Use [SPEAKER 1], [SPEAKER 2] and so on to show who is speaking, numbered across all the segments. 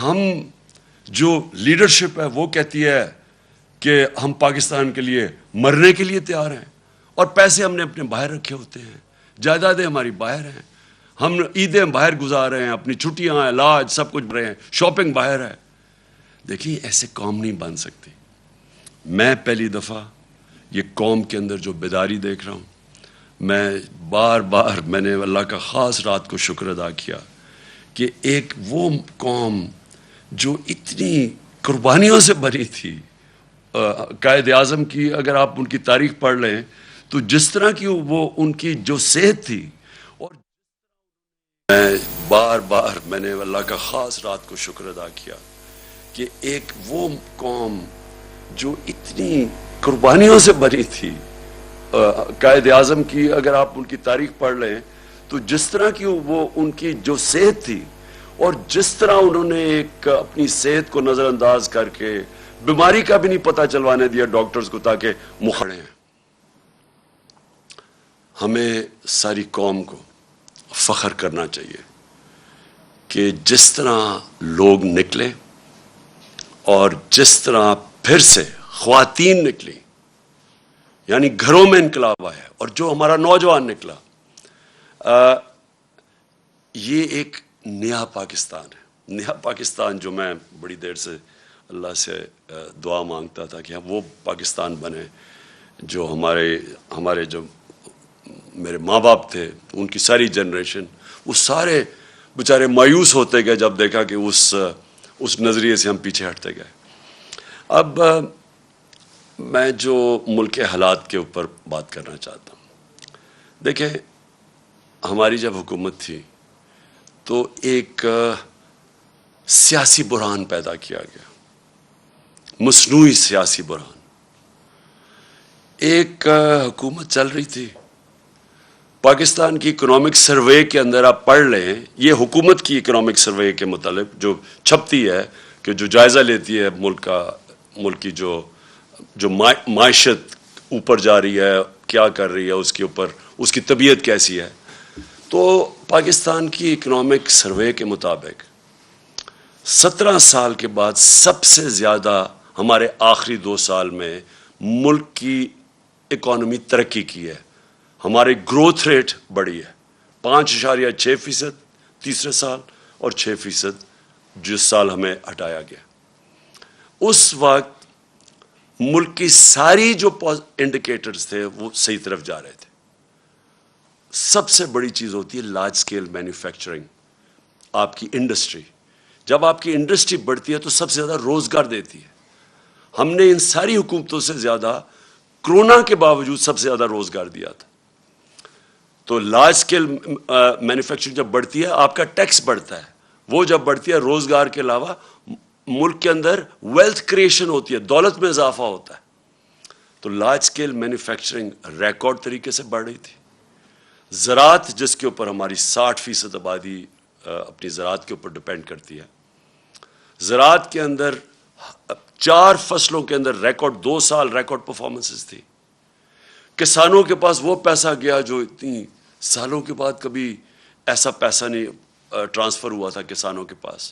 [SPEAKER 1] ہم جو لیڈرشپ ہے وہ کہتی ہے کہ ہم پاکستان کے لیے مرنے کے لیے تیار ہیں، اور پیسے ہم نے اپنے باہر رکھے ہوتے ہیں، جائیدادیں ہماری باہر ہیں، ہم عیدیں باہر گزار رہے ہیں، اپنی چھٹیاں، علاج، سب کچھ رہے ہیں، شاپنگ باہر ہے۔ دیکھیں ایسے قوم نہیں بن سکتی۔ میں پہلی دفعہ یہ قوم کے اندر جو بیداری دیکھ رہا ہوں، میں بار بار میں نے اللہ کا خاص رات کو شکر ادا کیا کہ ایک وہ قوم جو اتنی قربانیوں سے بھری تھی، قائد اعظم کی اگر آپ ان کی تاریخ پڑھ لیں تو جس طرح کی وہ ان کی جو صحت تھی، اور میں بار بار میں نے اللہ کا خاص رات کو شکر ادا کیا کہ ایک وہ قوم جو اتنی قربانیوں سے بھری تھی، قائد اعظم کی اگر آپ ان کی تاریخ پڑھ لیں تو جس طرح کی وہ ان کی جو صحت تھی، اور جس طرح انہوں نے ایک اپنی صحت کو نظر انداز کر کے بیماری کا بھی نہیں پتہ چلوانے دیا ڈاکٹرز کو تاکہ مکھڑے ہیں۔ ہمیں ساری قوم کو فخر کرنا چاہیے کہ جس طرح لوگ نکلے اور جس طرح پھر سے خواتین نکلی، یعنی گھروں میں انقلاب آیا، اور جو ہمارا نوجوان نکلا، یہ ایک نیا پاکستان ہے۔ نیا پاکستان جو میں بڑی دیر سے اللہ سے دعا مانگتا تھا کہ وہ پاکستان بنے جو ہمارے جو میرے ماں باپ تھے، ان کی ساری جنریشن، وہ سارے بیچارے مایوس ہوتے گئے جب دیکھا کہ اس نظریے سے ہم پیچھے ہٹتے گئے۔ اب میں جو ملک کے حالات کے اوپر بات کرنا چاہتا ہوں۔ دیکھیں ہماری جب حکومت تھی تو ایک سیاسی بحران پیدا کیا گیا، مصنوعی سیاسی بحران۔ ایک حکومت چل رہی تھی، پاکستان کی اکنامک سروے کے اندر آپ پڑھ لیں، یہ حکومت کی اکنامک سروے کے متعلق جو چھپتی ہے، کہ جو جائزہ لیتی ہے ملک کی جو معیشت اوپر جا رہی ہے، کیا کر رہی ہے، اس کے اوپر اس کی طبیعت کیسی ہے، تو پاکستان کی اکنامک سروے کے مطابق 17 سال کے بعد سب سے زیادہ ہمارے آخری 2 سال میں ملک کی اکانومی ترقی کی ہے، ہماری گروتھ ریٹ بڑھی ہے، 5.6% تیسرے سال اور 6% جس سال ہمیں ہٹایا گیا۔ اس وقت ملک کی ساری جو انڈیکیٹرز تھے وہ صحیح طرف جا رہے تھے۔ سب سے بڑی چیز ہوتی ہے لارج سکیل مینوفیکچرنگ، آپ کی انڈسٹری۔ جب آپ کی انڈسٹری بڑھتی ہے تو سب سے زیادہ روزگار دیتی ہے۔ ہم نے ان ساری حکومتوں سے زیادہ کرونا کے باوجود سب سے زیادہ روزگار دیا تھا۔ تو لارج سکیل مینوفیکچرنگ جب بڑھتی ہے آپ کا ٹیکس بڑھتا ہے، وہ جب بڑھتی ہے روزگار کے علاوہ ملک کے اندر ویلتھ کریشن ہوتی ہے، دولت میں اضافہ ہوتا ہے۔ تو لارج سکیل مینوفیکچرنگ ریکارڈ طریقے سے بڑھ رہی تھی۔ زراعت جس کے اوپر ہماری 60% آبادی اپنی زراعت کے اوپر ڈپینڈ کرتی ہے، زراعت کے اندر 4 فصلوں کے اندر ریکارڈ 2 سال ریکارڈ پرفارمنسز تھی۔ کسانوں کے پاس وہ پیسہ گیا جو اتنی سالوں کے بعد کبھی ایسا پیسہ نہیں ٹرانسفر ہوا تھا کسانوں کے پاس۔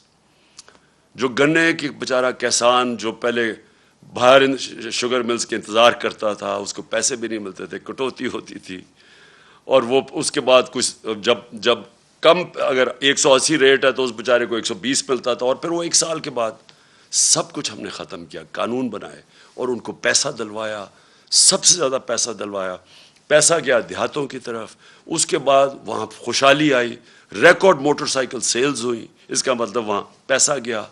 [SPEAKER 1] جو گنے کی بیچارہ کسان جو پہلے باہر شوگر ملز کے انتظار کرتا تھا، اس کو پیسے بھی نہیں ملتے تھے، کٹوتی ہوتی تھی، اور وہ اس کے بعد کچھ جب کم اگر 180 ریٹ ہے تو اس بیچارے کو 120 ملتا تھا، اور پھر وہ 1 سال کے بعد سب کچھ ہم نے ختم کیا، قانون بنائے اور ان کو پیسہ دلوایا، سب سے زیادہ پیسہ دلوایا۔ پیسہ گیا دیہاتوں کی طرف، اس کے بعد وہاں خوشحالی آئی، ریکارڈ موٹر سائیکل سیلز ہوئی، اس کا مطلب وہاں پیسہ گیا۔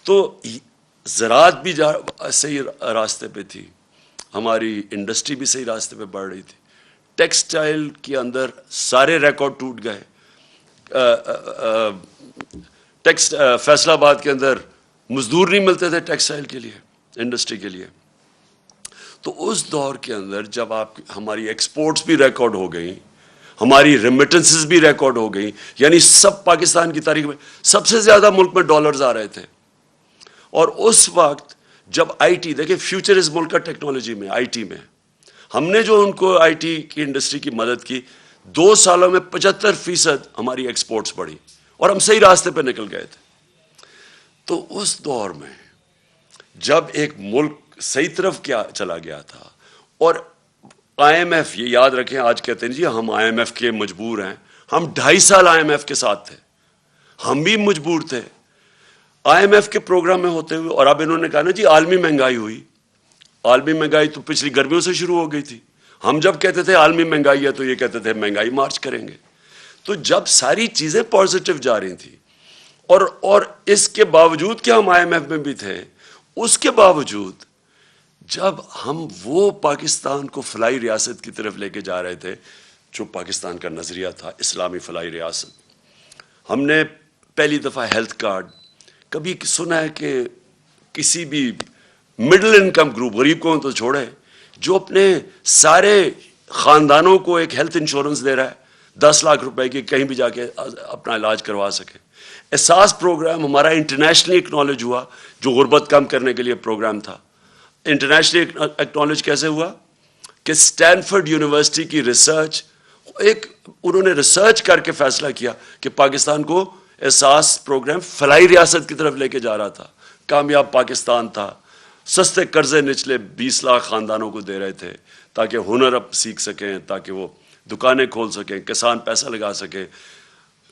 [SPEAKER 1] تو زراعت بھی صحیح راستے پہ تھی، ہماری انڈسٹری بھی صحیح راستے پہ بڑھ رہی تھی، ٹیکسٹائل کے اندر سارے ریکارڈ ٹوٹ گئے۔ فیصل آباد کے اندر مزدور نہیں ملتے تھے ٹیکسٹائل کے لیے، انڈسٹری کے لیے۔ تو اس دور کے اندر جب ہماری ایکسپورٹس بھی ریکارڈ ہو گئیں، ہماری ریمیٹنسز بھی ریکارڈ ہو گئیں، یعنی سب پاکستان کی تاریخ میں سب سے زیادہ ملک میں ڈالرز آ رہے تھے۔ اور اس وقت جب آئی ٹی، دیکھیں فیوچر اس ملک کا ٹیکنالوجی میں، آئی ٹی میں، ہم نے جو ان کو آئی ٹی کی انڈسٹری کی مدد کی، 2 سالوں میں 75% ہماری ایکسپورٹس بڑھی، اور ہم صحیح راستے پہ نکل گئے تھے۔ تو اس دور میں جب ایک ملک صحیح طرف کیا چلا گیا تھا، اور آئی ایم ایف، یہ یاد رکھیں، آج کہتے ہیں جی ہم آئی ایم ایف کے مجبور ہیں، ہم 2.5 سال آئی ایم ایف کے ساتھ تھے، ہم بھی مجبور تھے آئی ایم ایف کے پروگرام میں ہوتے ہوئے. اور اب انہوں نے کہا نا جی عالمی مہنگائی ہوئی. عالمی مہنگائی تو پچھلی گرمیوں سے شروع ہو گئی تھی. ہم جب کہتے تھے عالمی مہنگائی ہے تو یہ کہتے تھے مہنگائی مارچ کریں گے. تو جب ساری چیزیں پازیٹیو جا رہی تھیں، اور اس کے باوجود کہ ہم آئی ایم ایف میں بھی تھے، اس کے باوجود جب ہم وہ پاکستان کو فلاحی ریاست کی طرف لے کے جا رہے تھے جو پاکستان کا نظریہ تھا، اسلامی فلاحی ریاست، ہم نے پہلی دفعہ ہیلتھ کارڈ، کبھی سنا ہے کہ کسی بھی مڈل انکم گروپ، غریب کو تو چھوڑے، جو اپنے سارے خاندانوں کو ایک ہیلتھ انشورنس دے رہا ہے 10 لاکھ روپے کی، کہیں بھی جا کے اپنا علاج کروا سکے. احساس پروگرام ہمارا انٹرنیشنلی اکنالج ہوا، جو غربت کم کرنے کے لیے پروگرام تھا. انٹرنیشنلی اکنالج کیسے ہوا کہ اسٹینفورڈ یونیورسٹی کی ریسرچ، انہوں نے ریسرچ کر کے فیصلہ کیا کہ پاکستان کو احساس پروگرام فلاحی ریاست کی طرف لے کے جا رہا تھا. کامیاب پاکستان تھا. سستے قرضے نچلے 20 لاکھ خاندانوں کو دے رہے تھے تاکہ ہنر اب سیکھ سکیں، تاکہ وہ دکانیں کھول سکیں، کسان پیسہ لگا سکے.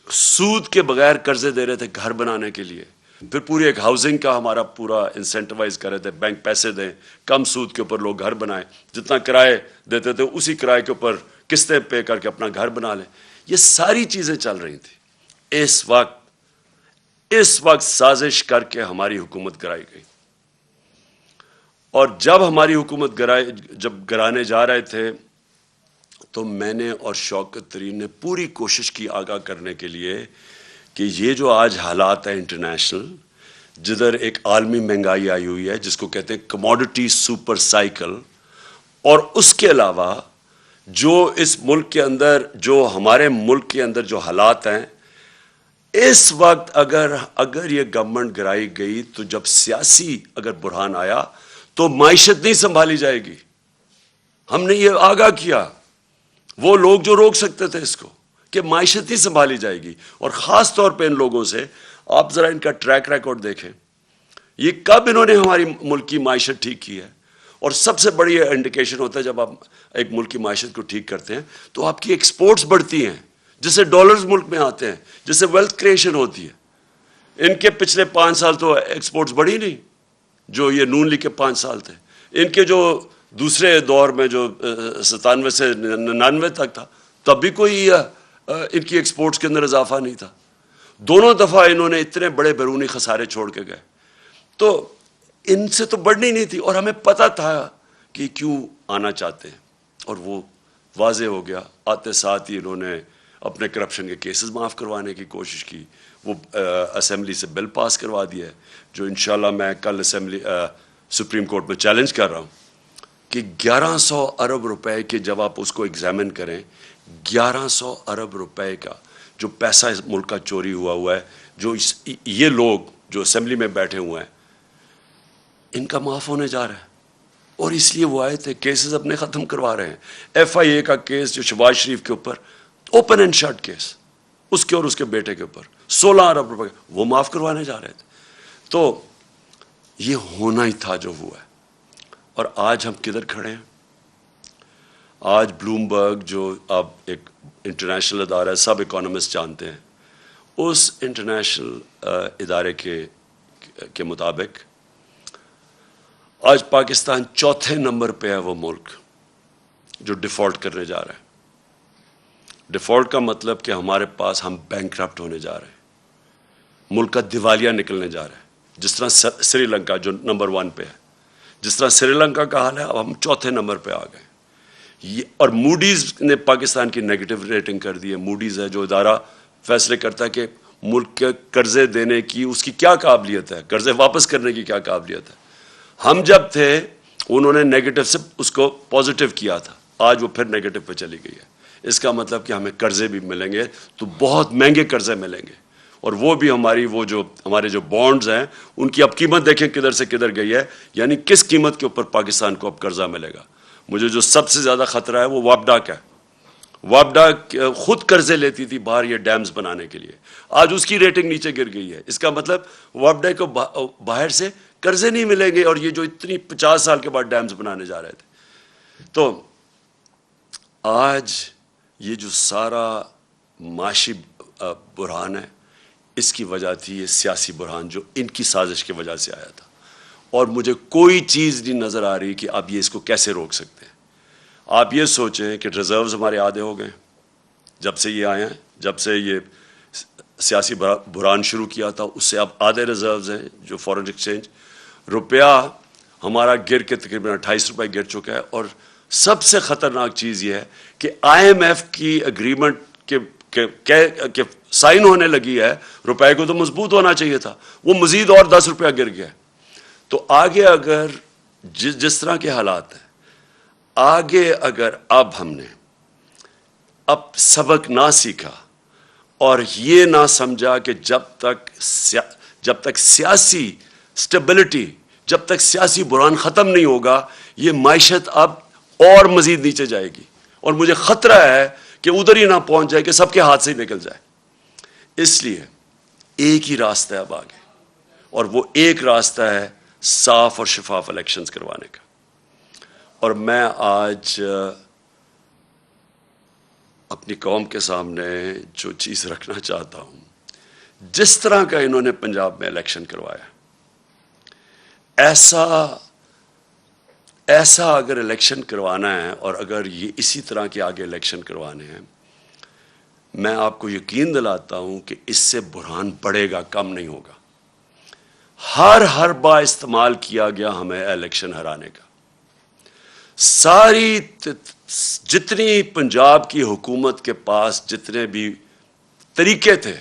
[SPEAKER 1] سود کے بغیر قرضے دے رہے تھے گھر بنانے کے لیے. پھر پوری ایک ہاؤسنگ کا ہمارا پورا انسینٹیوائز کر رہے تھے، بینک پیسے دیں، کم سود کے اوپر لوگ گھر بنائیں، جتنا کرائے دیتے تھے اسی کرائے کے اوپر قسطیں پے کر کے اپنا گھر بنا لیں. یہ ساری چیزیں چل رہی تھیں. اس وقت سازش کر کے ہماری حکومت گرائی گئی. اور جب ہماری حکومت جب گرانے جا رہے تھے تو میں نے اور شوکت ترین نے پوری کوشش کی آگاہ کرنے کے لیے کہ یہ جو آج حالات ہیں انٹرنیشنل، جدھر ایک عالمی مہنگائی آئی ہوئی ہے جس کو کہتے ہیں کموڈٹی سپر سائیکل، اور اس کے علاوہ جو اس ملک کے اندر، جو ہمارے ملک کے اندر جو حالات ہیں، اس وقت اگر یہ گورنمنٹ گرائی گئی تو جب سیاسی اگر بحران آیا تو معیشت نہیں سنبھالی جائے گی. ہم نے یہ آگاہ کیا، وہ لوگ جو روک سکتے تھے اس کو، کہ معیشت نہیں سنبھالی جائے گی. اور خاص طور پہ ان لوگوں سے آپ ذرا ان کا ٹریک ریکارڈ دیکھیں، یہ کب انہوں نے ہماری ملک کی معیشت ٹھیک کی ہے. اور سب سے بڑی انڈیکیشن ہوتا ہے جب آپ ایک ملک کی معیشت کو ٹھیک کرتے ہیں تو آپ کی ایکسپورٹس بڑھتی ہیں، جس سے ڈالرز ملک میں آتے ہیں، جس سے ویلتھ کریشن ہوتی ہے. ان کے پچھلے 5 سال تو ایکسپورٹس بڑھی نہیں، جو یہ نون لیگ کے 5 سال تھے. ان کے جو دوسرے دور میں جو 97 سے 99 تک تھا، تب بھی کوئی ان کی ایکسپورٹس کے اندر اضافہ نہیں تھا. دونوں دفعہ انہوں نے اتنے بڑے بیرونی خسارے چھوڑ کے گئے. تو ان سے تو بڑھنی نہیں تھی، اور ہمیں پتہ تھا کہ کیوں آنا چاہتے ہیں، اور وہ واضح ہو گیا. آتے ساتھ ہی انہوں نے اپنے کرپشن کے کیسز معاف کروانے کی کوشش کی. وہ اسمبلی سے بل پاس کروا دیا ہے، جو انشاءاللہ میں کل سپریم کورٹ میں چیلنج کر رہا ہوں کہ 1100 ارب روپے کے، جب آپ اس کو ایگزامن کریں، 1100 ارب روپے کا جو پیسہ اس ملک کا چوری ہوا ہے، جو یہ لوگ جو اسمبلی میں بیٹھے ہوئے ہیں، ان کا معاف ہونے جا رہا ہے. اور اس لیے وہ آئے تھے، کیسز اپنے ختم کروا رہے ہیں. ایف آئی اے کا کیس جو شہباز شریف کے اوپر اوپن اینڈ شٹ کیس، اس کے اور اس کے بیٹے کے اوپر 16 ارب روپے وہ معاف کروانے جا رہے تھے. تو یہ ہونا ہی تھا جو ہوا ہے. اور آج ہم کدھر کھڑے ہیں؟ آج بلومبرگ، جو اب ایک انٹرنیشنل ادارہ ہے، سب اکانومسٹ جانتے ہیں، اس انٹرنیشنل ادارے کے مطابق آج پاکستان 4تھے نمبر پہ ہے وہ ملک جو ڈیفالٹ کرنے جا رہا ہے. ڈیفالٹ کا مطلب کہ ہمارے پاس ہم بینکرپٹ ہونے جا رہے ہیں، ملک کا دیوالیہ نکلنے جا رہا ہے. جس طرح سری لنکا جو نمبر 1 پہ ہے، جس طرح سری لنکا کا حال ہے، اب ہم 4تھے نمبر پہ آ گئے. اور موڈیز نے پاکستان کی نیگیٹو ریٹنگ کر دی ہے. موڈیز ہے جو ادارہ فیصلے کرتا ہے کہ ملک کے قرضے دینے کی اس کی کیا قابلیت ہے، قرضے واپس کرنے کی کیا قابلیت ہے. ہم جب تھے انہوں نے نیگیٹو سے اس کو پازیٹیو کیا تھا، آج وہ پھر نیگیٹو پہ چلی گئی ہے. اس کا مطلب کہ ہمیں قرضے بھی ملیں گے تو بہت مہنگے قرضے ملیں گے. اور وہ بھی ہمارے جو بانڈز ہیں ان کی اب قیمت دیکھیں کدھر سے کدھر گئی ہے. یعنی کس قیمت کے اوپر پاکستان کو اب قرضہ ملے گا. مجھے جو سب سے زیادہ خطرہ ہے وہ واپڈا کا ہے. وابڈا خود قرضے لیتی تھی باہر یہ ڈیمز بنانے کے لیے، آج اس کی ریٹنگ نیچے گر گئی ہے. اس کا مطلب وابڈا کو باہر سے قرضے نہیں ملیں گے، اور یہ جو اتنی 50 سال کے بعد ڈیمز بنانے جا رہے تھے. تو آج یہ جو سارا معاشی بحران ہے، اس کی وجہ تھی یہ سیاسی بحران جو ان کی سازش کی وجہ سے آیا تھا. اور مجھے کوئی چیز نہیں نظر آ رہی کہ اب یہ اس کو کیسے روک سکتے ہیں. آپ یہ سوچیں کہ ریزروز ہمارے آدھے ہو گئے جب سے یہ آئے ہیں، جب سے یہ سیاسی بحران شروع کیا تھا اس سے اب آدھے ریزروز ہیں جو فارن ایکسچینج. روپیہ ہمارا گر کے تقریباً 28 روپے گر چکا ہے. اور سب سے خطرناک چیز یہ ہے کہ آئی ایم ایف کی اگریمنٹ کے سائن ہونے لگی ہے، روپے کو تو مضبوط ہونا چاہیے تھا، وہ مزید اور 10 روپیہ گر گیا. تو آگے اگر جس طرح کے حالات ہیں، آگے اگر اب ہم نے اب سبق نہ سیکھا اور یہ نہ سمجھا کہ جب تک سیاسی سٹیبلٹی، جب تک سیاسی بحران ختم نہیں ہوگا، یہ معیشت اب اور مزید نیچے جائے گی. اور مجھے خطرہ ہے کہ ادھر ہی نہ پہنچ جائے کہ سب کے ہاتھ سے نکل جائے. اس لیے ایک ہی راستہ ہے اب آگے، اور وہ ایک راستہ ہے صاف اور شفاف الیکشنز کروانے کا. اور میں آج اپنی قوم کے سامنے جو چیز رکھنا چاہتا ہوں، جس طرح کا انہوں نے پنجاب میں الیکشن کروایا، ایسا اگر الیکشن کروانا ہے اور اگر یہ اسی طرح کے آگے الیکشن کروانے ہیں، میں آپ کو یقین دلاتا ہوں کہ اس سے بحران بڑھے گا، کم نہیں ہوگا. ہر حربہ استعمال کیا گیا ہمیں الیکشن ہرانے کا. ساری جتنی پنجاب کی حکومت کے پاس جتنے بھی طریقے تھے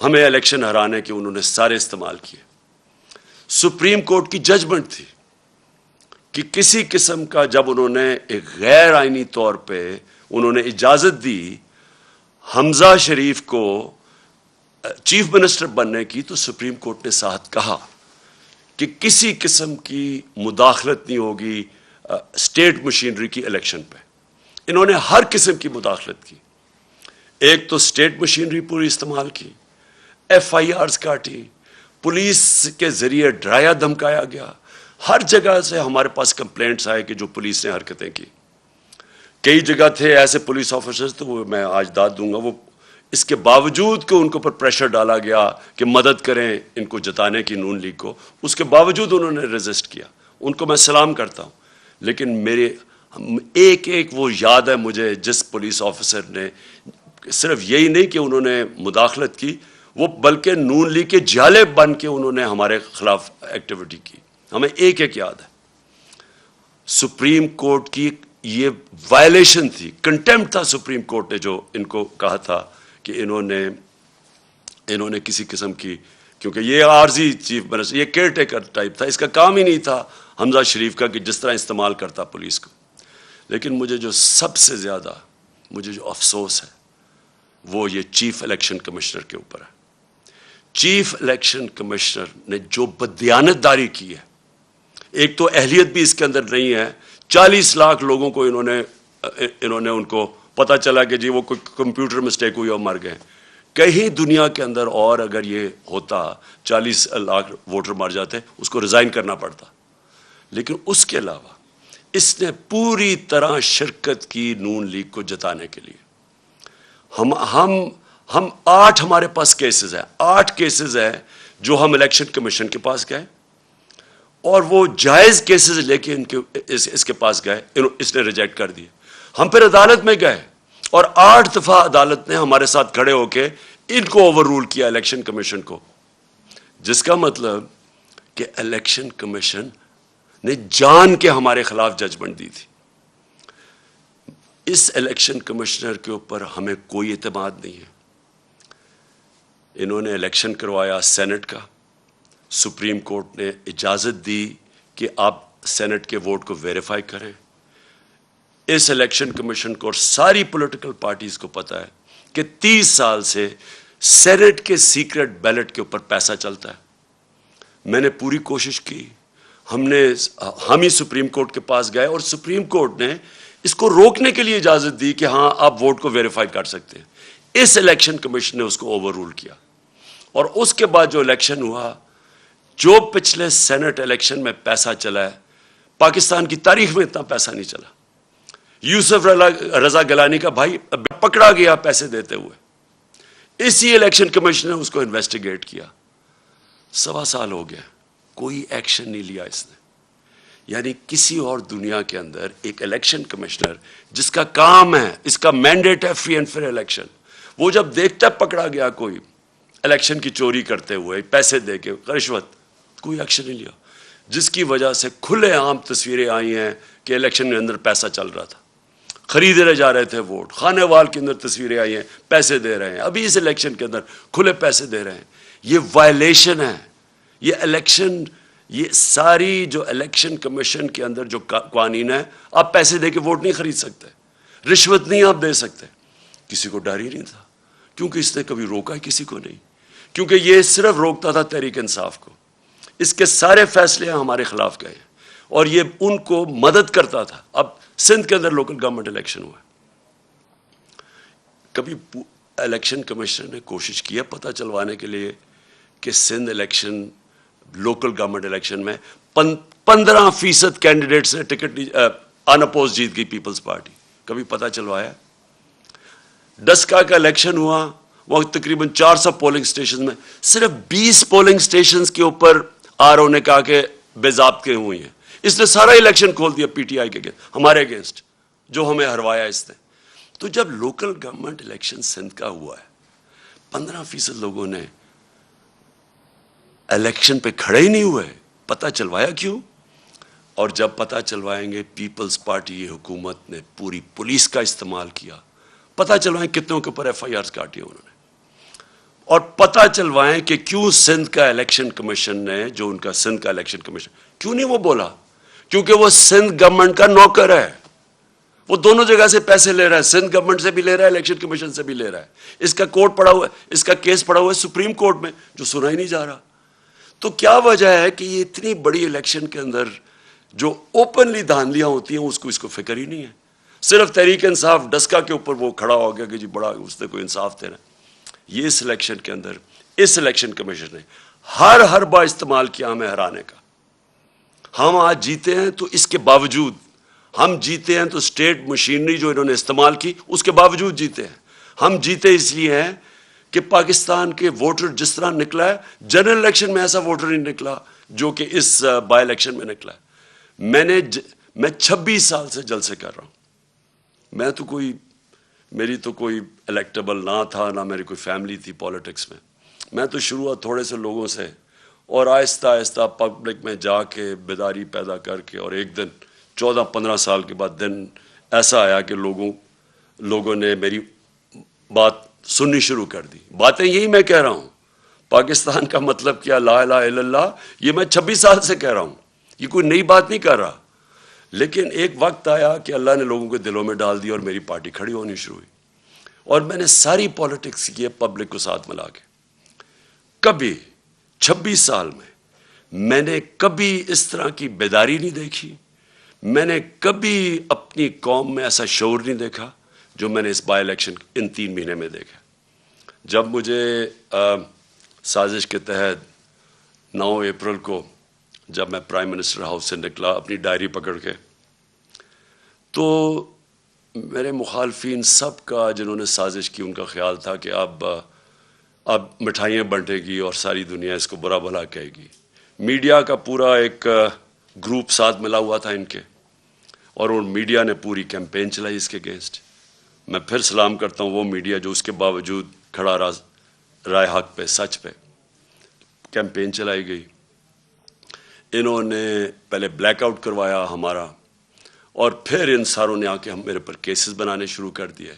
[SPEAKER 1] ہمیں الیکشن ہرانے کے، انہوں نے سارے استعمال کیے. سپریم کورٹ کی ججمنٹ تھی کہ کسی قسم کا، جب انہوں نے ایک غیر آئینی طور پہ انہوں نے اجازت دی حمزہ شریف کو چیف منسٹر بننے کی، تو سپریم کورٹ نے ساتھ کہا کہ کسی قسم کی مداخلت نہیں ہوگی اسٹیٹ مشینری کی الیکشن پہ. انہوں نے ہر قسم کی مداخلت کی. ایک تو اسٹیٹ مشینری پوری استعمال کی، ایف آئی آرز کاٹی، پولیس کے ذریعے ڈرایا دھمکایا گیا. ہر جگہ سے ہمارے پاس کمپلینٹس آئے کہ جو پولیس نے حرکتیں کی. کئی جگہ تھے ایسے پولیس آفیسرز، تو وہ میں آج داد دوں گا، وہ اس کے باوجود کہ ان کے اوپر پریشر ڈالا گیا کہ مدد کریں ان کو جتانے کی نون لیگ کو، اس کے باوجود انہوں نے ریزسٹ کیا. ان کو میں سلام کرتا ہوں. لیکن میرے ایک وہ یاد ہے مجھے جس پولیس آفیسر نے صرف یہی نہیں کہ انہوں نے مداخلت کی، وہ بلکہ نون لیگ کے جالے بن کے انہوں نے ہمارے خلاف ایکٹیویٹی کی. ہمیں ایک یاد ہے. سپریم کورٹ کی یہ وائلیشن تھی، کنٹیمپٹ تھا سپریم کورٹ نے جو ان کو کہا تھا کہ انہوں نے کسی قسم کی، کیونکہ یہ عارضی چیف منسٹر، یہ کیئر ٹیکر ٹائپ تھا، اس کا کام ہی نہیں تھا حمزہ شریف کا کہ جس طرح استعمال کرتا پولیس کو. لیکن مجھے جو سب سے زیادہ جو افسوس ہے وہ یہ چیف الیکشن کمشنر کے اوپر ہے. چیف الیکشن کمشنر نے جو بددیانت داری کی ہے، ایک تو اہلیت بھی اس کے اندر نہیں ہے. 40 لاکھ لوگوں کو انہوں نے ان کو پتہ چلا کہ جی وہ کوئی کمپیوٹر مسٹیک ہوئی اور مر گئے. کہیں دنیا کے اندر اور اگر یہ ہوتا 40 لاکھ ووٹر مر جاتے، اس کو ریزائن کرنا پڑتا. لیکن اس کے علاوہ اس نے پوری طرح شرکت کی نون لیگ کو جتانے کے لیے. ہم 8 ہمارے پاس کیسز ہیں، 8 کیسز ہیں جو ہم الیکشن کمیشن کے پاس گئے اور وہ جائز کیسز لے کے اس کے پاس گئے، اس نے ریجیکٹ کر دیے. ہم پھر عدالت میں گئے اور 8 دفعہ عدالت نے ہمارے ساتھ کھڑے ہو کے ان کو اوور رول کیا، الیکشن کمیشن کو. جس کا مطلب کہ الیکشن کمیشن نے جان کے ہمارے خلاف ججمنٹ دی تھی. اس الیکشن کمشنر کے اوپر ہمیں کوئی اعتماد نہیں ہے. انہوں نے الیکشن کروایا سینٹ کا، سپریم کورٹ نے اجازت دی کہ آپ سینٹ کے ووٹ کو ویریفائی کریں. اس الیکشن کمیشن کو اور ساری پولیٹیکل پارٹیز کو پتہ ہے کہ 30 سال سے سینٹ کے سیکرٹ بیلٹ کے اوپر پیسہ چلتا ہے. میں نے پوری کوشش کی، ہم ہی سپریم کورٹ کے پاس گئے اور سپریم کورٹ نے اس کو روکنے کے لیے اجازت دی کہ ہاں آپ ووٹ کو ویریفائی کر سکتے ہیں. اس الیکشن کمیشن نے اس کو اوور رول کیا. اور اس کے بعد جو الیکشن ہوا, جو پچھلے سینٹ الیکشن میں پیسہ چلا ہے, پاکستان کی تاریخ میں اتنا پیسہ نہیں چلا. یوسف رضا گیلانی کا بھائی پکڑا گیا پیسے دیتے ہوئے, اسی الیکشن کمیشن نے اس کو انویسٹیگیٹ کیا. 1.25 سال ہو گیا, کوئی ایکشن نہیں لیا اس نے. یعنی کسی اور دنیا کے اندر ایک الیکشن کمشنر جس کا کام ہے, اس کا مینڈیٹ ہے فری اینڈ فیئر الیکشن, وہ جب دیکھتا ہے پکڑا گیا کوئی الیکشن کی چوری کرتے ہوئے پیسے دے کے رشوت, کوئی ایکشن نہیں لیا. جس کی وجہ سے کھلے عام تصویریں آئی ہیں کہ الیکشن کے اندر پیسہ چل رہا تھا, خریدے جا رہے تھے ووٹ, خانے وال کے اندر تصویریں آئی ہیں, پیسے دے رہے ہیں, ابھی اس الیکشن کے اندر کھلے پیسے دے رہے ہیں. یہ وائلیشن ہے. یہ الیکشن, یہ ساری جو الیکشن کمیشن کے اندر جو قوانین ہے, آپ پیسے دے کے ووٹ نہیں خرید سکتے, رشوت نہیں آپ دے سکتے. کسی کو ڈر ہی نہیں تھا, کیونکہ اس نے کبھی روکا کسی کو نہیں, کیونکہ یہ صرف روکتا تھا تحریک انصاف کو. اس کے سارے فیصلے ہمارے خلاف گئے اور یہ ان کو مدد کرتا تھا. اب سندھ کے اندر لوکل گورنمنٹ الیکشن ہوا, کبھی الیکشن کمیشن نے کوشش کیا پتہ چلوانے کے لیے کہ Sindh election, local government election میں 15% کینڈیڈیٹ سے ٹکٹ ان اپوز جیت گئی پیپلز پارٹی, کبھی پتہ چلوایا؟ ڈسکا کا الیکشن ہوا, وہ تقریباً 400 پولنگ سٹیشن میں صرف 20 پولنگ سٹیشنز کے اوپر آر او نے کہا کہ بے ضابطے ہوئی ہیں. اس نے سارا الیکشن کھول دیا پی ٹی آئی کے ہمارے اگینسٹ, جو ہمیں ہروایا اس نے. تو جب لوکل گورنمنٹ الیکشن سندھ کا ہوا ہے, 15% لوگوں نے الیکشن پہ کھڑے ہی نہیں ہوئے. پتہ چلوایا کیوں؟ اور جب پتہ چلوائیں گے پیپلز پارٹی یہ حکومت نے پوری پولیس کا استعمال کیا, پتہ چلوائیں کتنوں کے اوپر ایف آئی آرز کاٹی انہوں نے, اور پتہ چلوائیں کہ کیوں سندھ کا الیکشن کمیشن نے, جو ان کا سندھ کا الیکشن کمیشن, کیوں نہیں وہ بولا؟ کیونکہ وہ سندھ گورنمنٹ کا نوکر ہے, وہ دونوں جگہ سے پیسے لے رہا ہے, سندھ گورنمنٹ سے بھی لے رہا ہے, الیکشن کمیشن سے بھی لے رہا ہے. اس کا کورٹ پڑا ہوا ہے, اس کا کیس پڑا ہوا ہے سپریم کورٹ میں, جو سنا ہی نہیں جا رہا. تو کیا وجہ ہے کہ یہ اتنی بڑی الیکشن کے اندر جو اوپنلی دھاندلیاں ہوتی ہیں اس کو فکر ہی نہیں ہے؟ صرف تحریک انصاف ڈسکا کے اوپر وہ کھڑا ہو گیا کہ جی بڑا اس نے کوئی انصاف دے رہا ہے. یہ اس الیکشن کے اندر اس الیکشن کمیشن نے ہر حربہ استعمال کیا ہمیں ہرانے کا. ہم آج جیتے ہیں تو اس کے باوجود, ہم جیتے ہیں تو اسٹیٹ مشینری جو انہوں نے استعمال کی اس کے باوجود جیتے ہیں. ہم جیتے اس لیے ہیں کہ پاکستان کے ووٹر جس طرح نکلا ہے, جنرل الیکشن میں ایسا ووٹر نہیں نکلا جو کہ اس بائی الیکشن میں نکلا ہے. میں 26 سال سے جلسے کر رہا ہوں. میری تو کوئی الیکٹیبل نہ تھا, نہ میری کوئی فیملی تھی پالیٹکس میں. میں تو شروعات تھوڑے سے لوگوں سے, اور آہستہ آہستہ پبلک میں جا کے بیداری پیدا کر کے, اور ایک دن 14-15 سال کے بعد دن ایسا آیا کہ لوگوں نے میری بات سننی شروع کر دی. باتیں یہی میں کہہ رہا ہوں, پاکستان کا مطلب کیا, لا الہ الا اللہ, یہ میں 26 سال سے کہہ رہا ہوں, یہ کوئی نئی بات نہیں کر رہا. لیکن ایک وقت آیا کہ اللہ نے لوگوں کے دلوں میں ڈال دیا اور میری پارٹی کھڑی ہونی شروع ہوئی, اور میں نے ساری پالیٹکس کی ہے پبلک کو ساتھ ملا کے. کبھی 26 سال میں نے کبھی اس طرح کی بیداری نہیں دیکھی, میں نے کبھی اپنی قوم میں ایسا شعور نہیں دیکھا جو میں نے اس بائی الیکشن ان 3 مہینے میں دیکھا. جب مجھے سازش کے تحت 9 اپریل کو جب میں پرائم منسٹر ہاؤس سے نکلا اپنی ڈائری پکڑ کے, تو میرے مخالفین سب کا جنہوں نے سازش کی ان کا خیال تھا کہ اب مٹھائیاں بنٹے گی اور ساری دنیا اس کو برا بھلا کہے گی. میڈیا کا پورا ایک گروپ ساتھ ملا ہوا تھا ان کے, اور ان میڈیا نے پوری کیمپین چلائی اس کے اگینسٹ. میں پھر سلام کرتا ہوں وہ میڈیا جو اس کے باوجود کھڑا رائے حق پہ, سچ پہ کیمپین چلائی گئی. انہوں نے پہلے بلیک آؤٹ کروایا ہمارا, اور پھر ان ساروں نے آ کے میرے پر کیسز بنانے شروع کر دیے.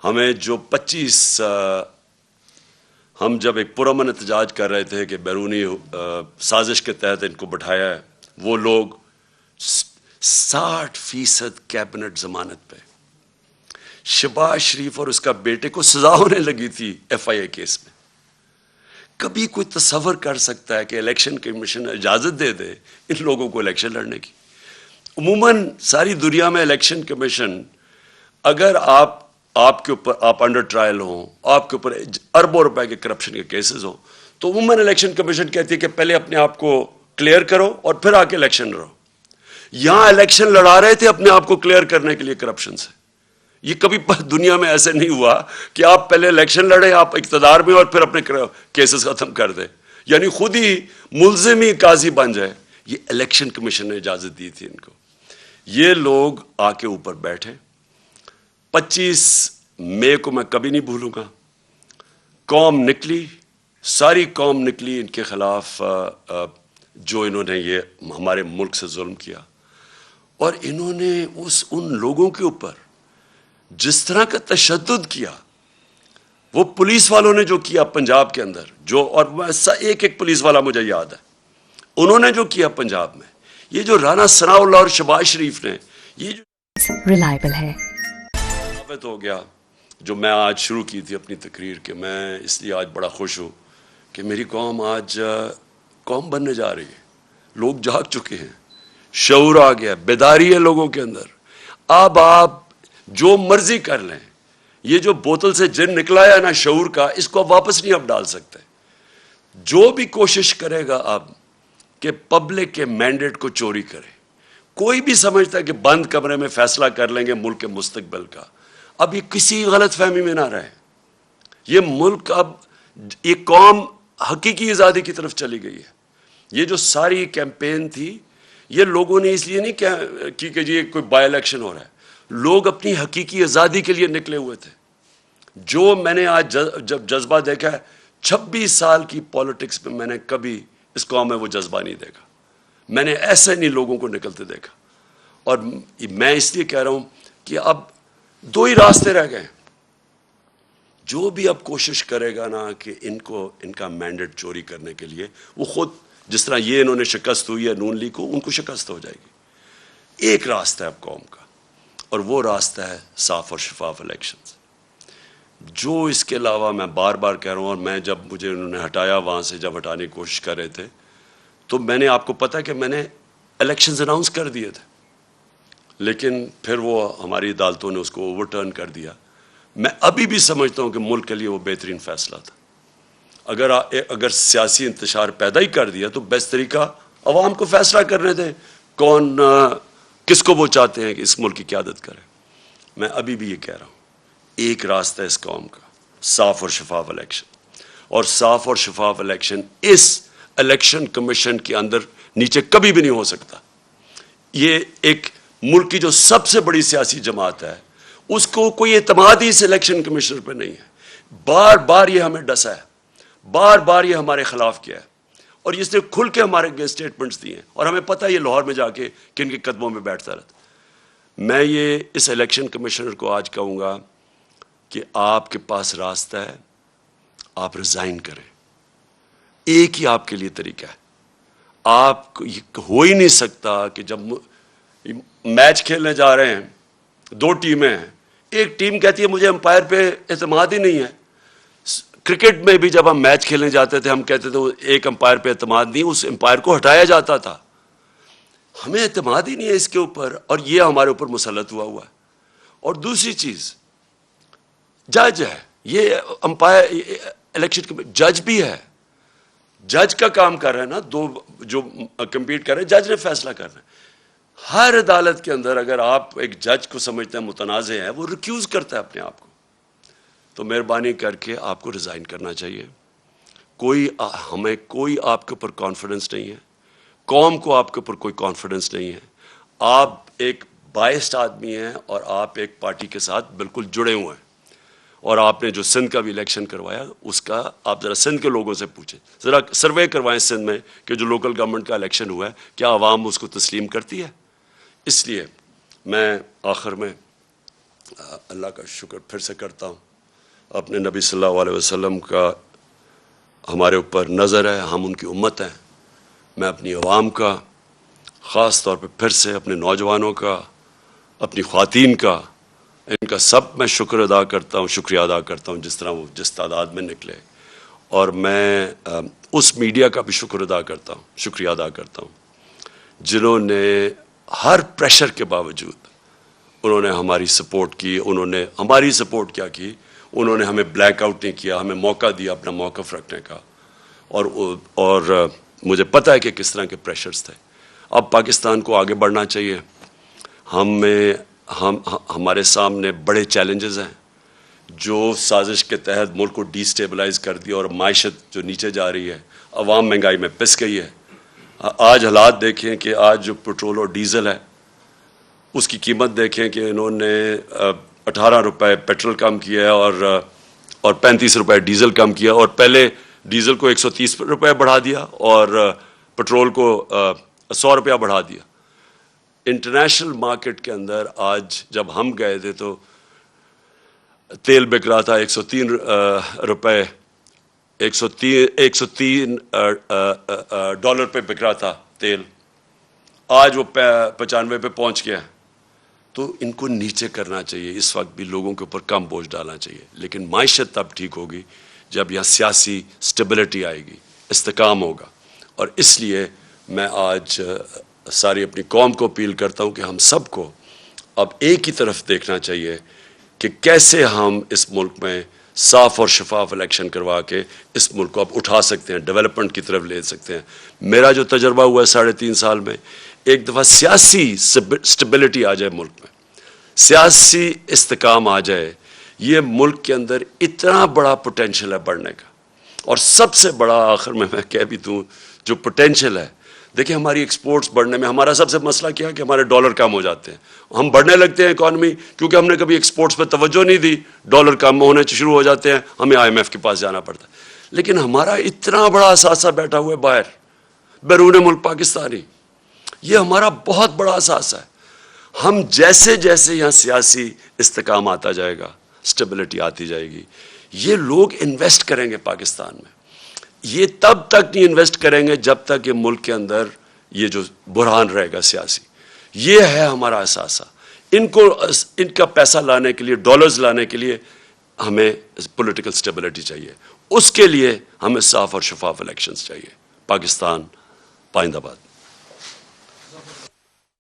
[SPEAKER 1] ہمیں جو 25 ہم جب ایک پرامن احتجاج کر رہے تھے کہ بیرونی سازش کے تحت ان کو بٹھایا ہے, وہ لوگ 60% کیبنٹ ضمانت پہ. شہباز شریف اور اس کا بیٹے کو سزا ہونے لگی تھی ایف آئی اے کیس میں. کبھی کوئی تصور کر سکتا ہے کہ الیکشن کمیشن اجازت دے دے ان لوگوں کو الیکشن لڑنے کی؟ عموماً ساری دنیا میں الیکشن کمیشن اگر آپ کے اوپر آپ انڈر ٹرائل ہوں, آپ کے اوپر اربوں روپے کے کرپشن کے کیسز ہوں, تو عموماً الیکشن کمیشن کہتی ہے کہ پہلے اپنے آپ کو کلیئر کرو اور پھر آ کے الیکشن لڑو. یہاں الیکشن لڑا رہے تھے اپنے آپ کو کلیئر کرنے کے لیے کرپشن سے. یہ کبھی دنیا میں ایسے نہیں ہوا کہ آپ پہلے الیکشن لڑے, آپ اقتدار میں اور پھر اپنے کیسز ختم کر دیں, یعنی خود ہی ملزم ہی قاضی بن جائے. یہ الیکشن کمیشن نے اجازت دی تھی ان کو. یہ لوگ آ کے اوپر بیٹھے. 25 مئی کو میں کبھی نہیں بھولوں گا, قوم نکلی, ساری قوم نکلی ان کے خلاف جو انہوں نے یہ ہمارے ملک سے ظلم کیا. اور انہوں نے ان لوگوں کے اوپر جس طرح کا تشدد کیا, وہ پولیس والوں نے جو کیا پنجاب کے اندر, جو اور ایک ایک پولیس والا مجھے یاد ہے, انہوں نے جو کیا پنجاب میں, یہ جو رانا ثناء اللہ اور شہباز شریف نے, یہ جو
[SPEAKER 2] ریلائبل ہے
[SPEAKER 1] ثابت ہو گیا. جو میں آج شروع کی تھی اپنی تقریر کہ میں اس لیے آج بڑا خوش ہوں کہ میری قوم آج قوم بننے جا رہی ہے. لوگ جاگ چکے ہیں, شعور آ گیا, بیداری ہے لوگوں کے اندر. اب آپ جو مرضی کر لیں, یہ جو بوتل سے جن نکلا ہے نا شعور کا, اس کو واپس نہیں آپ ڈال سکتے. جو بھی کوشش کرے گا اب کہ پبلک کے مینڈیٹ کو چوری کرے, کوئی بھی سمجھتا ہے کہ بند کمرے میں فیصلہ کر لیں گے ملک کے مستقبل کا, اب یہ کسی غلط فہمی میں نہ رہے. یہ ملک اب یہ قوم حقیقی آزادی کی طرف چلی گئی ہے. یہ جو ساری کیمپین تھی یہ لوگوں نے اس لیے نہیں کی کہ یہ کوئی بائی الیکشن ہو رہا ہے, لوگ اپنی حقیقی آزادی کے لیے نکلے ہوئے تھے. جو میں نے آج جب جذبہ دیکھا ہے 26 سال کی پالیٹکس میں, میں نے کبھی اس قوم میں وہ جذبہ نہیں دیکھا. میں نے ایسے نہیں لوگوں کو نکلتے دیکھا. اور میں اس لیے کہہ رہا ہوں کہ اب 2 ہی راستے رہ گئے. جو بھی اب کوشش کرے گا نا کہ ان کا مینڈیٹ چوری کرنے کے لیے, وہ خود جس طرح یہ انہوں نے شکست ہوئی ہے نون لیگ کو, ان کو شکست ہو جائے گی. ایک راستہ ہے اب قوم کا, اور وہ راستہ ہے صاف اور شفاف الیکشنز. جو اس کے علاوہ میں بار بار کہہ رہا ہوں, اور میں جب مجھے انہوں نے ہٹایا وہاں سے, جب ہٹانے کی کوشش کر رہے تھے, تو میں نے آپ کو پتا کہ میں نے الیکشنز اناؤنس کر دیے تھے, لیکن پھر وہ ہماری عدالتوں نے اس کو اوور ٹرن کر دیا. میں ابھی بھی سمجھتا ہوں کہ ملک کے لیے وہ بہترین فیصلہ تھا. اگر سیاسی انتشار پیدا ہی کر دیا تو بیسٹ طریقہ عوام کو فیصلہ کرنے دیں کون کس کو وہ چاہتے ہیں کہ اس ملک کی قیادت کرے. میں ابھی بھی یہ کہہ رہا ہوں, ایک راستہ ہے اس قوم کا, صاف اور شفاف الیکشن. اور صاف اور شفاف الیکشن اس الیکشن کمیشن کے اندر نیچے کبھی بھی نہیں ہو سکتا. یہ ایک ملک کی جو سب سے بڑی سیاسی جماعت ہے, اس کو کوئی اعتماد ہی اس الیکشن کمیشنر پہ نہیں ہے. بار بار یہ ہمیں ڈسا ہے, بار بار یہ ہمارے خلاف کیا ہے, اور اس نے کھل کے ہمارے اسٹیٹمنٹس دیے ہیں, اور ہمیں پتہ ہے یہ لاہور میں جا کے کن کے قدموں میں بیٹھتا رہتا. میں یہ اس الیکشن کمیشنر کو آج کہوں گا کہ آپ کے پاس راستہ ہے, آپ ریزائن کریں. ایک ہی آپ کے لیے طریقہ ہے. آپ ہو ہی نہیں سکتا کہ جب میچ کھیلنے جا رہے ہیں, 2 ٹیمیں ہیں, ایک ٹیم کہتی ہے مجھے امپائر پہ اعتماد ہی نہیں ہے. کرکٹ میں بھی جب ہم میچ کھیلنے جاتے تھے, ہم کہتے تھے ایک امپائر پہ اعتماد نہیں, اس امپائر کو ہٹایا جاتا تھا. ہمیں اعتماد ہی نہیں ہے اس کے اوپر, اور یہ ہمارے اوپر مسلط ہوا ہے. اور دوسری چیز, جج ہے, یہ امپائر الیکشن جج بھی ہے, جج کا کام کر رہے ہیں نا, 2 جو کمپیٹ کر رہے ہیں, جج نے فیصلہ کرنا ہے. ہر عدالت کے اندر اگر آپ ایک جج کو سمجھتے ہیں متنازع ہے, وہ ریکیوز کرتا ہے اپنے آپ کو. تو مہربانی کر کے آپ کو ریزائن کرنا چاہیے. ہمیں کوئی آپ کے اوپر کانفیڈنس نہیں ہے, قوم کو آپ کے اوپر کوئی کانفیڈنس نہیں ہے. آپ ایک بائسڈ آدمی ہیں, اور آپ ایک پارٹی کے ساتھ بالکل جڑے ہوئے ہیں. اور آپ نے جو سندھ کا بھی الیکشن کروایا, اس کا آپ ذرا سندھ کے لوگوں سے پوچھیں, ذرا سروے کروائیں سندھ میں کہ جو لوکل گورنمنٹ کا الیکشن ہوا ہے, کیا عوام اس کو تسلیم کرتی ہے. اس لیے میں آخر میں اللہ کا شکر پھر سے کرتا ہوں. اپنے نبی صلی اللہ علیہ وسلم کا ہمارے اوپر نظر ہے, ہم ان کی امت ہیں. میں اپنی عوام کا, خاص طور پہ پھر سے اپنے نوجوانوں کا, اپنی خواتین کا, ان کا سب میں شکر ادا کرتا ہوں, شکریہ ادا کرتا ہوں جس طرح وہ جس تعداد میں نکلے. اور میں اس میڈیا کا بھی شکر ادا کرتا ہوں, شکریہ ادا کرتا ہوں جنہوں نے ہر پریشر کے باوجود انہوں نے ہماری سپورٹ کی. انہوں نے ہماری سپورٹ کیا کی, انہوں نے ہمیں بلیک آؤٹ نہیں کیا, ہمیں موقع دیا اپنا موقف رکھنے کا. اور مجھے پتہ ہے کہ کس طرح کے پریشرز تھے. اب پاکستان کو آگے بڑھنا چاہیے. ہمارے سامنے بڑے چیلنجز ہیں جو سازش کے تحت ملک کو ڈی سٹیبلائز کر دیا, اور معیشت جو نیچے جا رہی ہے, عوام مہنگائی میں پس گئی ہے. آج حالات دیکھیں کہ آج جو پٹرول اور ڈیزل ہے اس کی قیمت دیکھیں کہ انہوں نے 18 روپے پیٹرول کم کیا ہے اور 35 روپے ڈیزل کم کیا, اور پہلے ڈیزل کو 130 روپے بڑھا دیا اور پٹرول کو 100 روپیہ بڑھا دیا. انٹرنیشنل مارکیٹ کے اندر آج جب ہم گئے تھے تو تیل بک رہا تھا 103 روپے, 103 ڈالر پہ بک رہا تھا تیل. آج وہ 95 پہ پہنچ گیا. تو ان کو نیچے کرنا چاہیے. اس وقت بھی لوگوں کے اوپر کم بوجھ ڈالنا چاہیے, لیکن معیشت تب ٹھیک ہوگی جب یہاں سیاسی سٹیبلٹی آئے گی, استحکام ہوگا. اور اس لیے میں آج ساری اپنی قوم کو اپیل کرتا ہوں کہ ہم سب کو اب ایک ہی طرف دیکھنا چاہیے کہ کیسے ہم اس ملک میں صاف اور شفاف الیکشن کروا کے اس ملک کو اب اٹھا سکتے ہیں, ڈیولپمنٹ کی طرف لے سکتے ہیں. میرا جو تجربہ ہوا ہے 3.5 سال میں, ایک دفعہ سیاسی سٹیبلٹی آ جائے ملک میں, سیاسی استحکام آ جائے, یہ ملک کے اندر اتنا بڑا پوٹینشیل ہے بڑھنے کا. اور سب سے بڑا آخر میں کہہ بھی دوں جو پوٹینشیل ہے, دیکھیں ہماری ایکسپورٹس بڑھنے میں ہمارا سب سے مسئلہ کیا ہے کہ ہمارے ڈالر کم ہو جاتے ہیں. ہم بڑھنے لگتے ہیں اکانومی کیونکہ ہم نے کبھی ایکسپورٹس پہ توجہ نہیں دی, ڈالر کم ہونے شروع ہو جاتے ہیں, ہمیں IMF کے پاس جانا پڑتا ہے. لیکن ہمارا اتنا بڑا اثاثہ بیٹھا ہوا ہے باہر بیرون ملک پاکستانی, یہ ہمارا بہت بڑا اثاثہ ہے. ہم جیسے جیسے یہاں سیاسی استحکام آتا جائے گا, سٹیبلٹی آتی جائے گی, یہ لوگ انویسٹ کریں گے پاکستان میں. یہ تب تک نہیں انویسٹ کریں گے جب تک یہ ملک کے اندر یہ جو بحران رہے گا سیاسی. یہ ہے ہمارا اثاثہ. ان کا پیسہ لانے کے لیے, ڈالرز لانے کے لیے ہمیں پولیٹیکل سٹیبلٹی چاہیے. اس کے لیے ہمیں صاف اور شفاف الیکشنز چاہیے. پاکستان پائندہ باد.